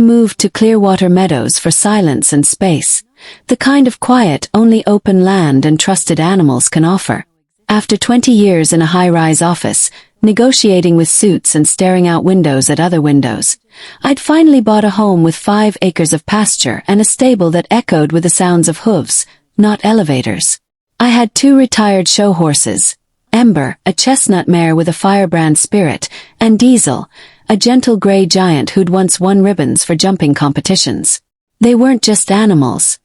I moved to Clearwater Meadows for silence and space, the kind of quiet only open land and trusted animals can offer. After 20 years in a high-rise office, negotiating with suits and staring out windows at other windows, I'd finally bought a home with 5 acres of pasture and a stable that echoed with the sounds of hooves, not elevators. I had 2 retired show horses, Ember, a chestnut mare with a firebrand spirit, and Diesel, a gentle gray giant who'd once won ribbons for jumping competitions. They weren't just animals.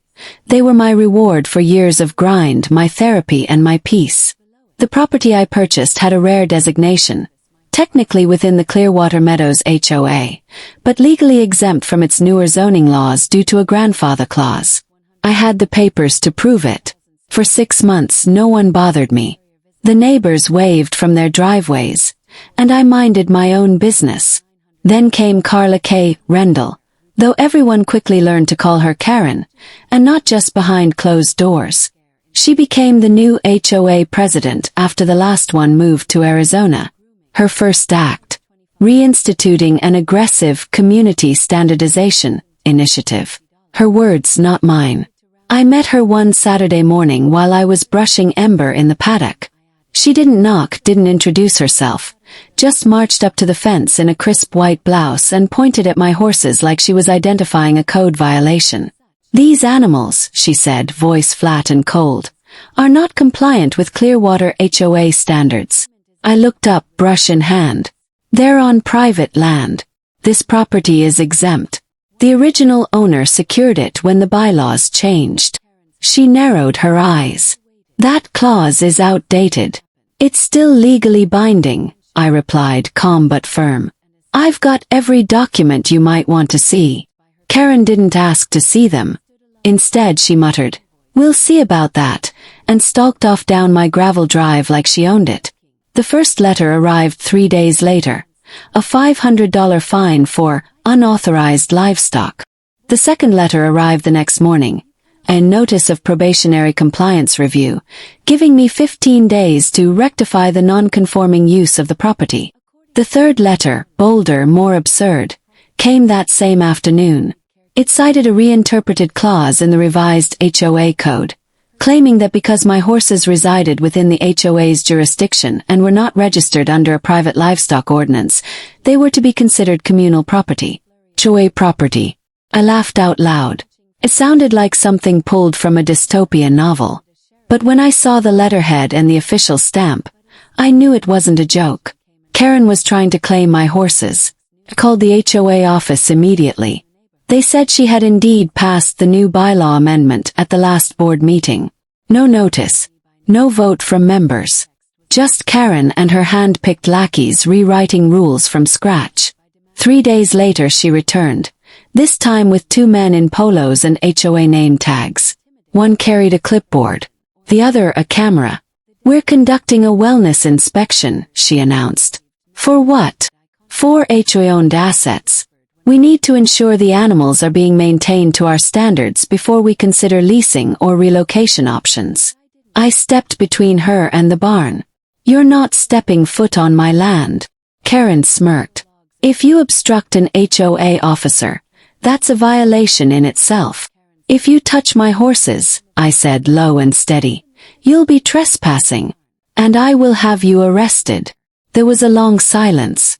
They were my reward for years of grind, my therapy, and my peace. The property I purchased had a rare designation, technically within the Clearwater Meadows HOA, but legally exempt from its newer zoning laws due to a grandfather clause. I had the papers to prove it. For 6 months no one bothered me. The neighbors waved from their driveways, and I minded my own business. Then came Carla K. Rendell, though everyone quickly learned to call her Karen, and not just behind closed doors. She became the new HOA president after the last one moved to Arizona. Her first act, reinstituting an aggressive community standardization initiative. Her words, not mine. I met her one Saturday morning while I was brushing Ember in the paddock. She didn't knock, didn't introduce herself, just marched up to the fence in a crisp white blouse and pointed at my horses like she was identifying a code violation. "These animals," she said, voice flat and cold, "are not compliant with Clearwater HOA standards." I looked up, brush in hand. "They're on private land. This property is exempt. The original owner secured it when the bylaws changed." She narrowed her eyes. "That clause is outdated." "It's still legally binding," I replied, calm but firm. "I've got every document you might want to see." Karen didn't ask to see them. Instead she muttered, "We'll see about that," and stalked off down my gravel drive like she owned it. The first letter arrived 3 days later, a $500 fine for unauthorized livestock. The second letter arrived the next morning, a notice of probationary compliance review, giving me 15 days to rectify the non-conforming use of the property. The third letter, bolder, more absurd, came that same afternoon. It cited a reinterpreted clause in the revised HOA code, claiming that because my horses resided within the HOA's jurisdiction and were not registered under a private livestock ordinance, they were to be considered communal property. HOA property. I laughed out loud. It sounded like something pulled from a dystopian novel. But when I saw the letterhead and the official stamp, I knew it wasn't a joke. Karen was trying to claim my horses. I called the HOA office immediately. They said she had indeed passed the new bylaw amendment at the last board meeting. No notice. No vote from members. Just Karen and her hand-picked lackeys rewriting rules from scratch. 3 days later she returned, this time with 2 men in polos and HOA name tags. One carried a clipboard, the other a camera. "We're conducting a wellness inspection," she announced. "For what?" "For HOA-owned assets. We need to ensure the animals are being maintained to our standards before we consider leasing or relocation options." I stepped between her and the barn. "You're not stepping foot on my land." Karen smirked. "If you obstruct an HOA officer, that's a violation in itself. If you touch my horses," I said low and steady, "you'll be trespassing. And I will have you arrested." There was a long silence.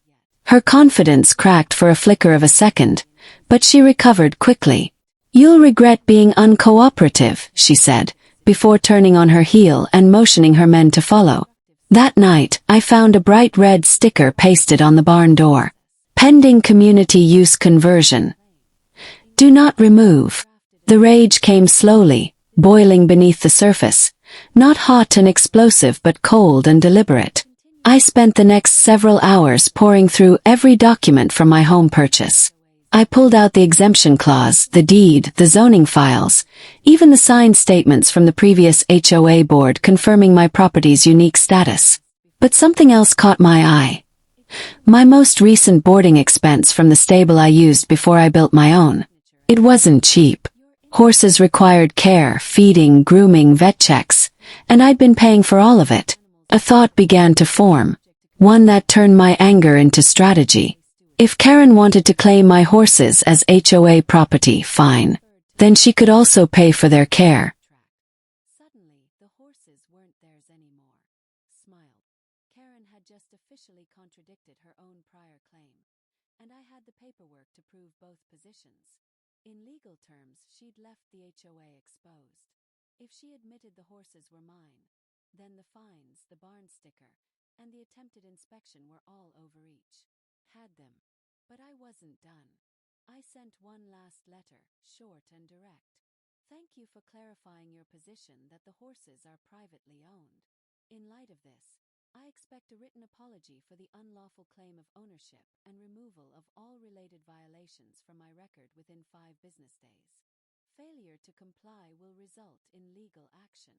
Her confidence cracked for a flicker of a second, but she recovered quickly. "You'll regret being uncooperative," she said, before turning on her heel and motioning her men to follow. That night, I found a bright red sticker pasted on the barn door. "Pending community use conversion. Do not remove." The rage came slowly, boiling beneath the surface, not hot and explosive but cold and deliberate. I spent the next several hours poring through every document from my home purchase. I pulled out the exemption clause, the deed, the zoning files, even the signed statements from the previous HOA board confirming my property's unique status. But something else caught my eye. My most recent boarding expense from the stable I used before I built my own. It wasn't cheap. Horses required care, feeding, grooming, vet checks, and I'd been paying for all of it. A thought began to form, one that turned my anger into strategy. If Karen wanted to claim my horses as HOA property, fine. Then she could also pay for their care. Suddenly, the horses weren't theirs anymore. Smiled. Karen had just officially contradicted her own prior claim, and I had the paperwork to prove both positions. In legal terms, she'd left the HOA exposed. If she admitted the horses were mine, then the fines, the barn sticker, and the attempted inspection were all overreach. Had them. But I wasn't done. I sent one last letter, short and direct. Thank you for clarifying your position that the horses are privately owned. In light of this, I expect a written apology for the unlawful claim of ownership and removal of all related violations from my record within 5 business days. Failure to comply will result in legal action.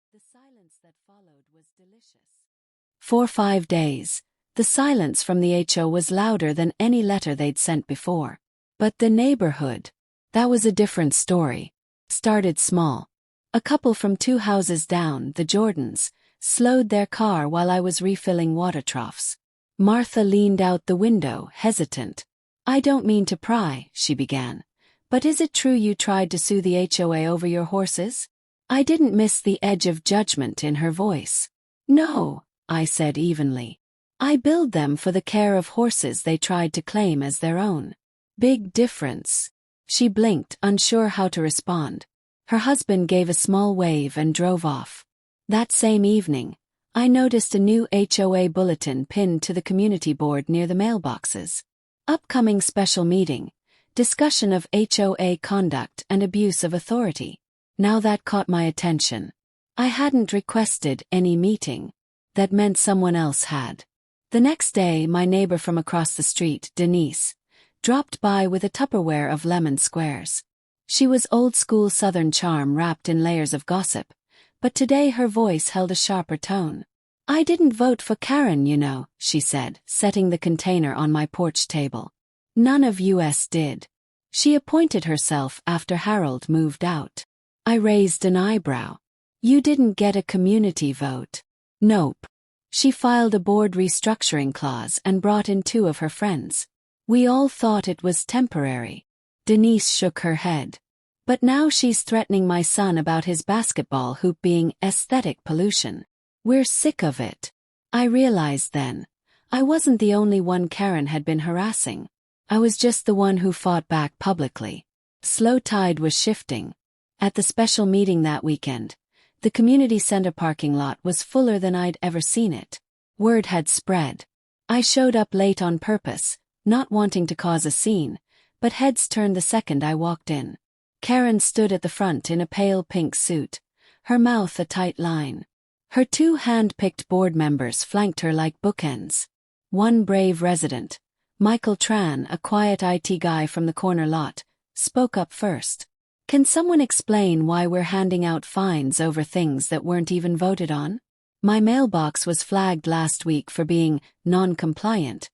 The silence that followed was delicious. For 5 days, the silence from the HO was louder than any letter they'd sent before. But the neighborhood, that was a different story. Started small. A couple from 2 houses down, the Jordans, slowed their car while I was refilling water troughs. Martha leaned out the window, hesitant. I don't mean to pry, she began. But is it true you tried to sue the HOA over your horses? I didn't miss the edge of judgment in her voice. No, I said evenly. I billed them for the care of horses they tried to claim as their own. Big difference. She blinked, unsure how to respond. Her husband gave a small wave and drove off. That same evening, I noticed a new HOA bulletin pinned to the community board near the mailboxes. Upcoming special meeting. Discussion of HOA conduct and abuse of authority. Now that caught my attention. I hadn't requested any meeting. That meant someone else had. The next day, my neighbor from across the street, Denise, dropped by with a Tupperware of lemon squares. She was old-school Southern charm wrapped in layers of gossip, but today her voice held a sharper tone. I didn't vote for Karen, you know, she said, setting the container on my porch table. None of us did. She appointed herself after Harold moved out. I raised an eyebrow. You didn't get a community vote. Nope. She filed a board restructuring clause and brought in 2 of her friends. We all thought it was temporary. Denise shook her head. But now she's threatening my son about his basketball hoop being aesthetic pollution. We're sick of it. I realized then. I wasn't the only one Karen had been harassing. I was just the one who fought back publicly. Slow tide was shifting. At the special meeting that weekend, the community center parking lot was fuller than I'd ever seen it. Word had spread. I showed up late on purpose, not wanting to cause a scene, but heads turned the second I walked in. Karen stood at the front in a pale pink suit, her mouth a tight line. Her 2 hand-picked board members flanked her like bookends. One brave resident, Michael Tran, a quiet IT guy from the corner lot, spoke up first. Can someone explain why we're handing out fines over things that weren't even voted on? My mailbox was flagged last week for being non-compliant,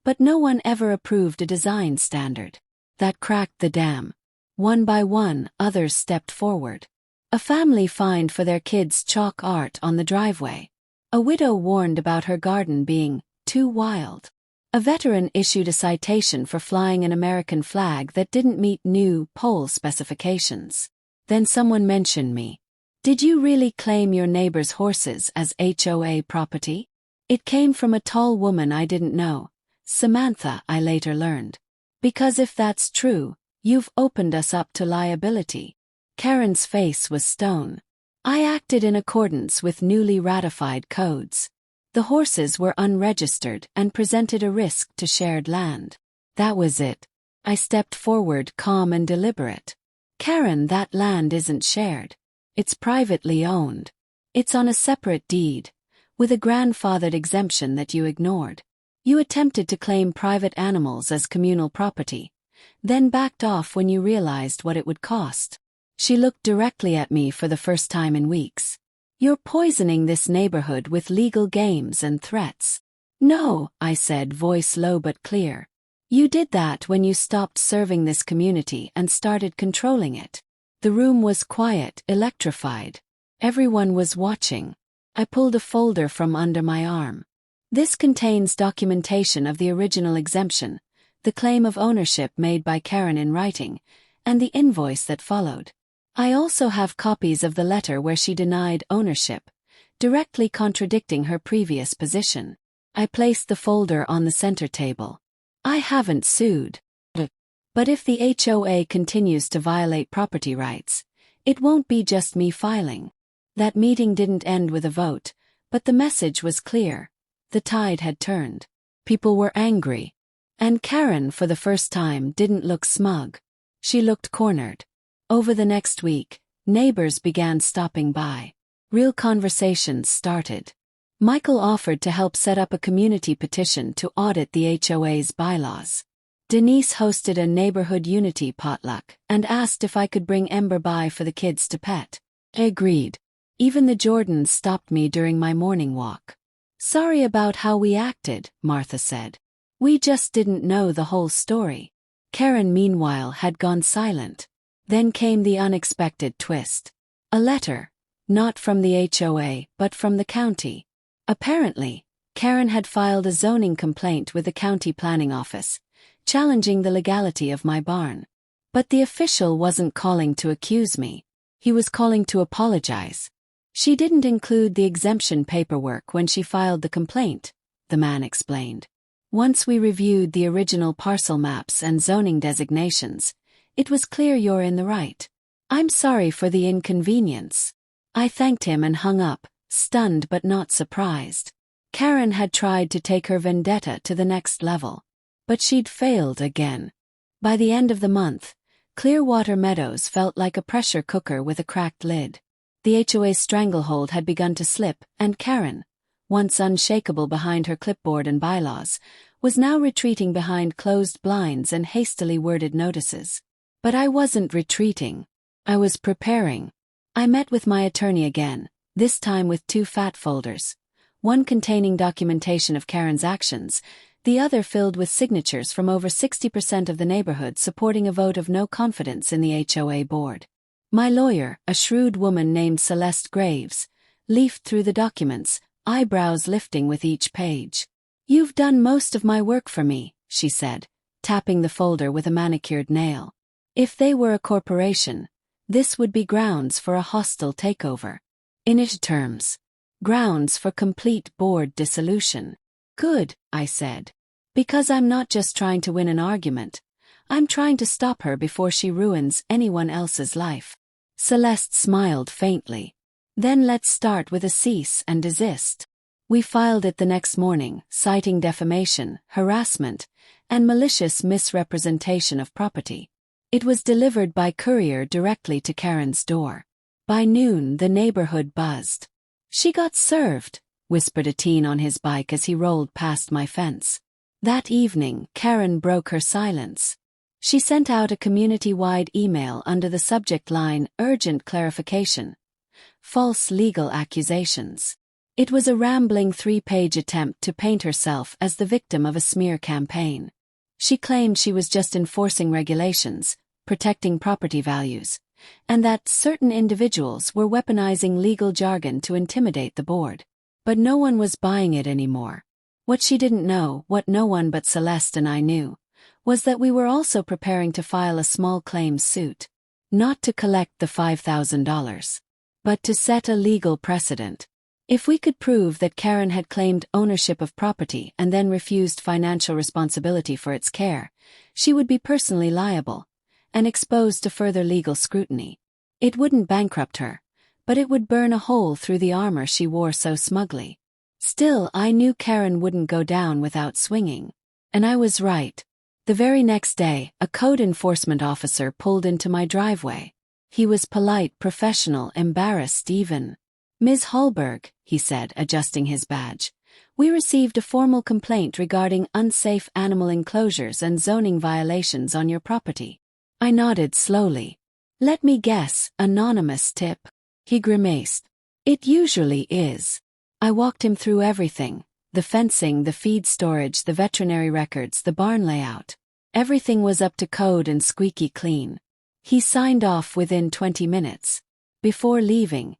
but no one ever approved a design standard. That cracked the dam. One by one, others stepped forward. A family fined for their kids' chalk art on the driveway. A widow warned about her garden being too wild. A veteran issued a citation for flying an American flag that didn't meet new pole specifications. Then someone mentioned me. Did you really claim your neighbor's horses as HOA property? It came from a tall woman I didn't know, Samantha, I later learned. Because if that's true, you've opened us up to liability. Karen's face was stone. I acted in accordance with newly ratified codes. The horses were unregistered and presented a risk to shared land. That was it. I stepped forward, calm and deliberate. Karen, that land isn't shared. It's privately owned. It's on a separate deed, with a grandfathered exemption that you ignored. You attempted to claim private animals as communal property, then backed off when you realized what it would cost. She looked directly at me for the first time in weeks. You're poisoning this neighborhood with legal games and threats. No, I said, voice low but clear. You did that when you stopped serving this community and started controlling it. The room was quiet, electrified. Everyone was watching. I pulled a folder from under my arm. This contains documentation of the original exemption, the claim of ownership made by Karen in writing, and the invoice that followed. I also have copies of the letter where she denied ownership, directly contradicting her previous position. I placed the folder on the center table. I haven't sued. But if the HOA continues to violate property rights, it won't be just me filing. That meeting didn't end with a vote, but the message was clear. The tide had turned. People were angry. And Karen, for the first time, didn't look smug. She looked cornered. Over the next week, neighbors began stopping by. Real conversations started. Michael offered to help set up a community petition to audit the HOA's bylaws. Denise hosted a neighborhood unity potluck and asked if I could bring Ember by for the kids to pet. I agreed. Even the Jordans stopped me during my morning walk. Sorry about how we acted, Martha said. We just didn't know the whole story. Karen, meanwhile, had gone silent. Then came the unexpected twist. A letter, not from the HOA, but from the county. Apparently, Karen had filed a zoning complaint with the county planning office, challenging the legality of my barn. But the official wasn't calling to accuse me. He was calling to apologize. She didn't include the exemption paperwork when she filed the complaint, the man explained. Once we reviewed the original parcel maps and zoning designations, it was clear you're in the right. I'm sorry for the inconvenience. I thanked him and hung up, stunned but not surprised. Karen had tried to take her vendetta to the next level. But she'd failed again. By the end of the month, Clearwater Meadows felt like a pressure cooker with a cracked lid. The HOA's stranglehold had begun to slip, and Karen, once unshakable behind her clipboard and bylaws, was now retreating behind closed blinds and hastily worded notices. But I wasn't retreating. I was preparing. I met with my attorney again, this time with 2 fat folders, one containing documentation of Karen's actions, the other filled with signatures from over 60% of the neighborhood supporting a vote of no confidence in the HOA board. My lawyer, a shrewd woman named Celeste Graves, leafed through the documents, eyebrows lifting with each page. "You've done most of my work for me," she said, tapping the folder with a manicured nail. If they were a corporation, this would be grounds for a hostile takeover. In its terms, grounds for complete board dissolution. Good, I said. Because I'm not just trying to win an argument. I'm trying to stop her before she ruins anyone else's life. Celeste smiled faintly. Then let's start with a cease and desist. We filed it the next morning, citing defamation, harassment, and malicious misrepresentation of property. It was delivered by courier directly to Karen's door. By noon, the neighborhood buzzed. "She got served," whispered a teen on his bike as he rolled past my fence. That evening, Karen broke her silence. She sent out a community-wide email under the subject line, "Urgent Clarification. False legal accusations." It was a rambling 3-page attempt to paint herself as the victim of a smear campaign. She claimed she was just enforcing regulations, protecting property values, and that certain individuals were weaponizing legal jargon to intimidate the board. But no one was buying it anymore. What she didn't know, what no one but Celeste and I knew, was that we were also preparing to file a small claims suit. Not to collect the $5,000, but to set a legal precedent. If we could prove that Karen had claimed ownership of property and then refused financial responsibility for its care, she would be personally liable and exposed to further legal scrutiny. It wouldn't bankrupt her, but it would burn a hole through the armor she wore so smugly. Still, I knew Karen wouldn't go down without swinging. And I was right. The very next day, a code enforcement officer pulled into my driveway. He was polite, professional, embarrassed even. "Ms. Hallberg," he said, adjusting his badge, "we received a formal complaint regarding unsafe animal enclosures and zoning violations on your property." I nodded slowly. "Let me guess, anonymous tip." He grimaced. "It usually is." I walked him through everything. The fencing, the feed storage, the veterinary records, the barn layout. Everything was up to code and squeaky clean. He signed off within 20 minutes. Before leaving,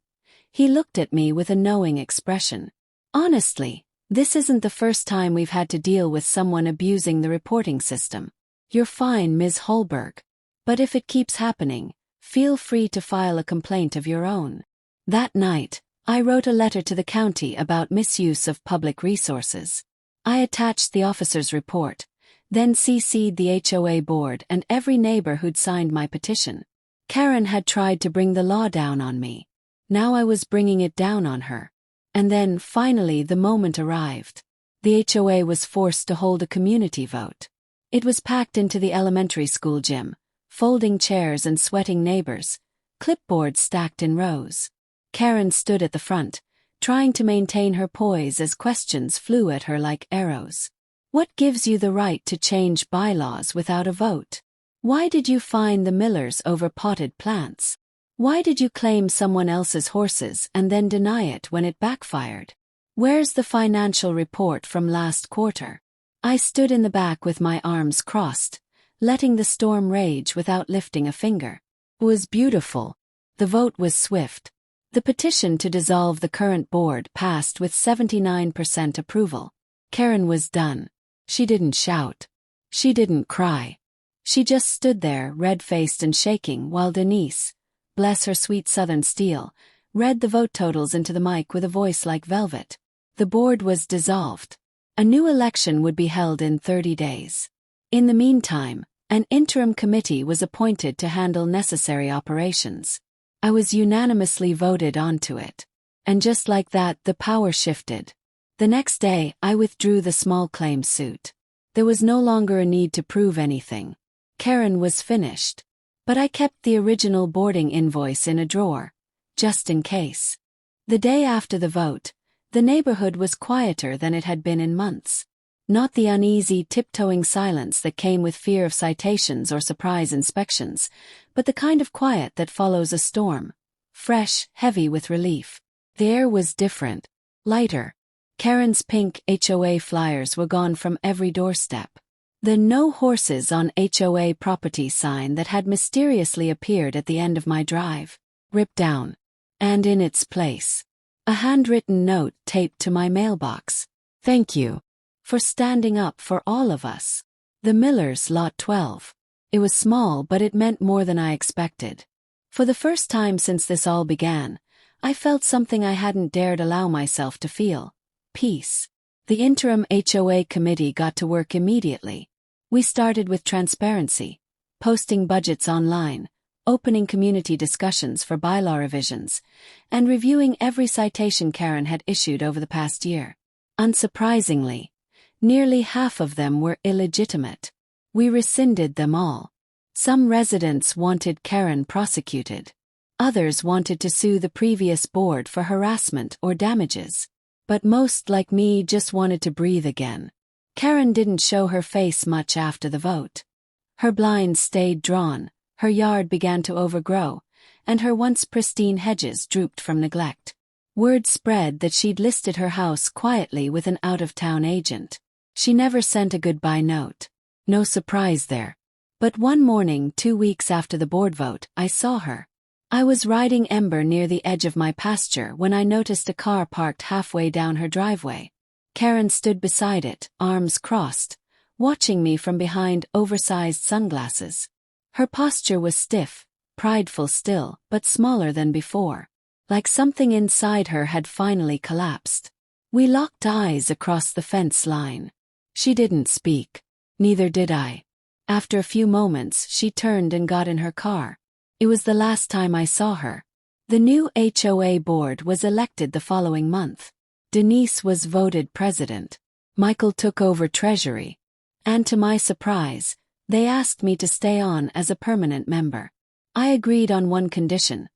he looked at me with a knowing expression. "Honestly, This isn't the first time we've had to deal with someone abusing the reporting system. You're fine, Ms. Holberg. But if it keeps happening, feel free to file a complaint of your own. That night, I wrote a letter to the county about misuse of public resources. I attached the officer's report, then CC'd the HOA board and every neighbor who'd signed my petition. Karen had tried to bring the law down on me. Now I was bringing it down on her. And then, finally, the moment arrived. The HOA was forced to hold a community vote. It was packed into the elementary school gym, folding chairs and sweating neighbors, clipboards stacked in rows. Karen stood at the front, trying to maintain her poise as questions flew at her like arrows. What gives you the right to change bylaws without a vote? Why did you fine the Millers over potted plants? Why did you claim someone else's horses and then deny it when it backfired? Where's the financial report from last quarter? I stood in the back with my arms crossed, letting the storm rage without lifting a finger. It was beautiful. The vote was swift. The petition to dissolve the current board passed with 79% approval. Karen was done. She didn't shout. She didn't cry. She just stood there, red-faced and shaking, while Denise, bless her sweet southern steel, read the vote totals into the mic with a voice like velvet. The board was dissolved. A new election would be held in 30 days. In the meantime, an interim committee was appointed to handle necessary operations. I was unanimously voted onto it. And just like that, the power shifted. The next day, I withdrew the small claim suit. There was no longer a need to prove anything. Karen was finished. But I kept the original boarding invoice in a drawer, just in case. The day after the vote, the neighborhood was quieter than it had been in months. Not the uneasy, tiptoeing silence that came with fear of citations or surprise inspections, but the kind of quiet that follows a storm. Fresh, heavy with relief. The air was different, lighter. Karen's pink HOA flyers were gone from every doorstep. The "No Horses on HOA Property" sign that had mysteriously appeared at the end of my drive, ripped down. And in its place, a handwritten note taped to my mailbox. Thank you for standing up for all of us. The Millers, Lot 12. It was small, but it meant more than I expected. For the first time since this all began, I felt something I hadn't dared allow myself to feel. Peace. The interim HOA committee got to work immediately. We started with transparency, posting budgets online, opening community discussions for bylaw revisions, and reviewing every citation Karen had issued over the past year. Unsurprisingly, nearly half of them were illegitimate. We rescinded them all. Some residents wanted Karen prosecuted. Others wanted to sue the previous board for harassment or damages. But most, like me, just wanted to breathe again. Karen didn't show her face much after the vote. Her blinds stayed drawn, her yard began to overgrow, and her once pristine hedges drooped from neglect. Word spread that she'd listed her house quietly with an out-of-town agent. She never sent a goodbye note. No surprise there. But one morning, 2 weeks after the board vote, I saw her. I was riding Ember near the edge of my pasture when I noticed a car parked halfway down her driveway. Karen stood beside it, arms crossed, watching me from behind oversized sunglasses. Her posture was stiff, prideful still, but smaller than before. Like something inside her had finally collapsed. We locked eyes across the fence line. She didn't speak. Neither did I. After a few moments, she turned and got in her car. It was the last time I saw her. The new HOA board was elected the following month. Denise was voted president. Michael took over treasury. And to my surprise, they asked me to stay on as a permanent member. I agreed on one condition,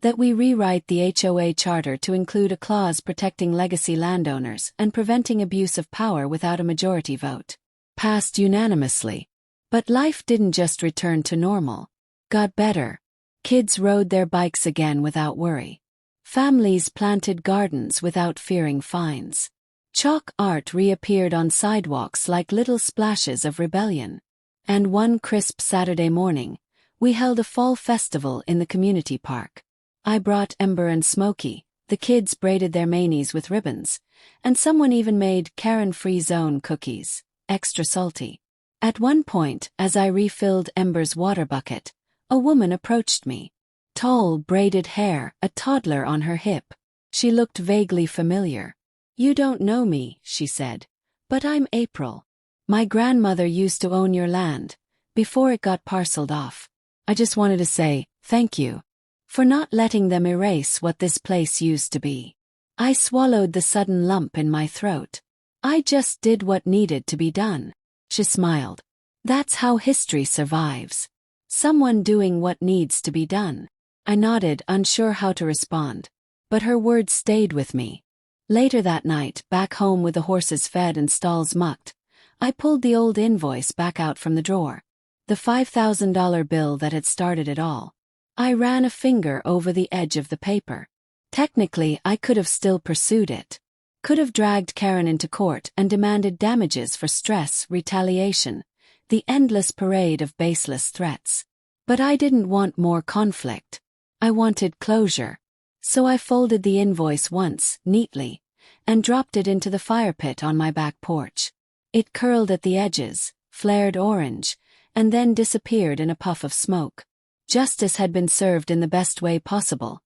that we rewrite the HOA charter to include a clause protecting legacy landowners and preventing abuse of power without a majority vote. Passed unanimously. But life didn't just return to normal. Got better. Kids rode their bikes again without worry. Families planted gardens without fearing fines. Chalk art reappeared on sidewalks like little splashes of rebellion. And one crisp Saturday morning, we held a fall festival in the community park. I brought Ember and Smokey, the kids braided their manis with ribbons, and someone even made Karen-free zone cookies, extra salty. At one point, as I refilled Ember's water bucket, a woman approached me. Tall, braided hair, a toddler on her hip. She looked vaguely familiar. "You don't know me," she said, "but I'm April. My grandmother used to own your land, before it got parceled off. I just wanted to say, thank you for not letting them erase what this place used to be." I swallowed the sudden lump in my throat. "I just did what needed to be done." She smiled. "That's how history survives. Someone doing what needs to be done." I nodded, unsure how to respond. But her words stayed with me. Later that night, back home with the horses fed and stalls mucked, I pulled the old invoice back out from the drawer. The $5,000 bill that had started it all. I ran a finger over the edge of the paper. Technically, I could have still pursued it. Could have dragged Karen into court and demanded damages for stress, retaliation, the endless parade of baseless threats. But I didn't want more conflict. I wanted closure. So I folded the invoice once, neatly, and dropped it into the fire pit on my back porch. It curled at the edges, flared orange, and then disappeared in a puff of smoke. Justice had been served in the best way possible.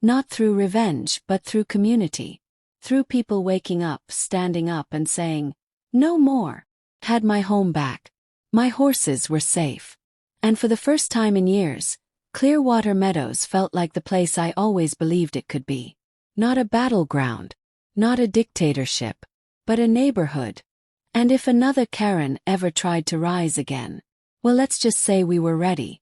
Not through revenge, but through community. Through people waking up, standing up and saying, "No more." Had my home back. My horses were safe. And for the first time in years, Clearwater Meadows felt like the place I always believed it could be. Not a battleground. Not a dictatorship. But a neighborhood. And if another Karen ever tried to rise again, well, let's just say we were ready.